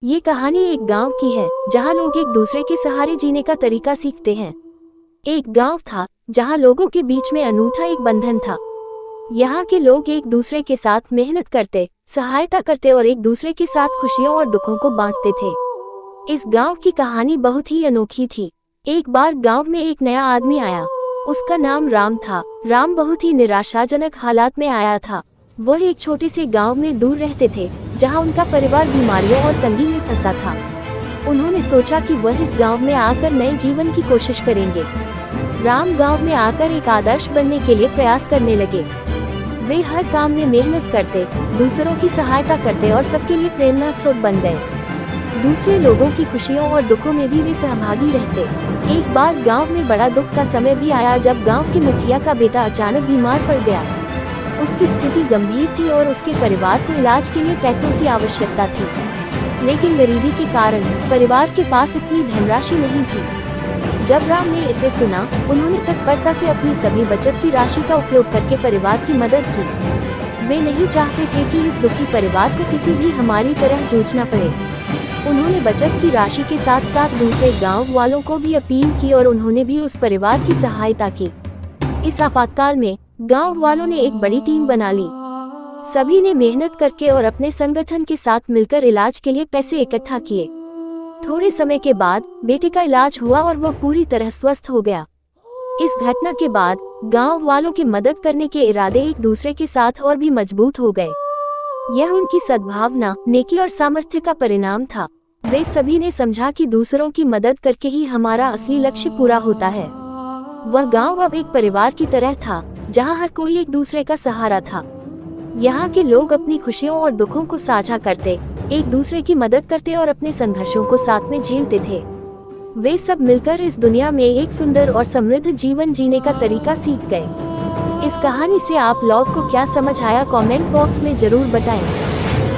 ये कहानी एक गांव की है जहां लोग एक दूसरे के सहारे जीने का तरीका सीखते हैं। एक गांव था जहां लोगों के बीच में अनूठा एक बंधन था। यहाँ के लोग एक दूसरे के साथ मेहनत करते, सहायता करते और एक दूसरे के साथ खुशियों और दुखों को बांटते थे। इस गांव की कहानी बहुत ही अनोखी थी। एक बार गांव में एक नया आदमी आया। उसका नाम राम था। राम बहुत ही निराशाजनक हालात में आया था। वह एक छोटे से गांव में दूर रहते थे जहां उनका परिवार बीमारियों और तंगी में फंसा था। उन्होंने सोचा कि वह इस गांव में आकर नए जीवन की कोशिश करेंगे। राम गांव में आकर एक आदर्श बनने के लिए प्रयास करने लगे। वे हर काम में मेहनत करते, दूसरों की सहायता करते और सबके लिए प्रेरणा स्रोत बन गए। दूसरे लोगों की खुशियों और दुखों में भी वे सहभागी रहते। एक बार गांव में बड़ा दुख का समय भी आया जब गांव के मुखिया का बेटा अचानक बीमार पड़ गया। उसकी स्थिति गंभीर थी और उसके परिवार को इलाज के लिए पैसों की आवश्यकता थी, लेकिन गरीबी के कारण परिवार के पास इतनी धनराशि नहीं थी। जब राम ने इसे सुना, उन्होंने तत्परता से अपनी सभी बचत की राशि का उपयोग करके परिवार की मदद की। वे नहीं चाहते थे कि इस दुखी परिवार को किसी भी हमारी तरह जूझना पड़े। उन्होंने बचत की राशि के साथ साथ दूसरे गाँव वालों को भी अपील की और उन्होंने भी उस परिवार की सहायता की। इस आपातकाल में गांव वालों ने एक बड़ी टीम बना ली। सभी ने मेहनत करके और अपने संगठन के साथ मिलकर इलाज के लिए पैसे इकट्ठा किए। थोड़े समय के बाद बेटे का इलाज हुआ और वह पूरी तरह स्वस्थ हो गया। इस घटना के बाद गांव वालों की मदद करने के इरादे एक दूसरे के साथ और भी मजबूत हो गए। यह उनकी सद्भावना, नेकी और सामर्थ्य का परिणाम था। वे सभी ने समझा कि दूसरों की मदद करके ही हमारा असली लक्ष्य पूरा होता है। वह गांव अब एक परिवार की तरह था जहां हर कोई एक दूसरे का सहारा था। यहाँ के लोग अपनी खुशियों और दुखों को साझा करते, एक दूसरे की मदद करते और अपने संघर्षों को साथ में झेलते थे। वे सब मिलकर इस दुनिया में एक सुंदर और समृद्ध जीवन जीने का तरीका सीख गए। इस कहानी से आप लोग को क्या समझ आया, कमेंट बॉक्स में जरूर बताएं।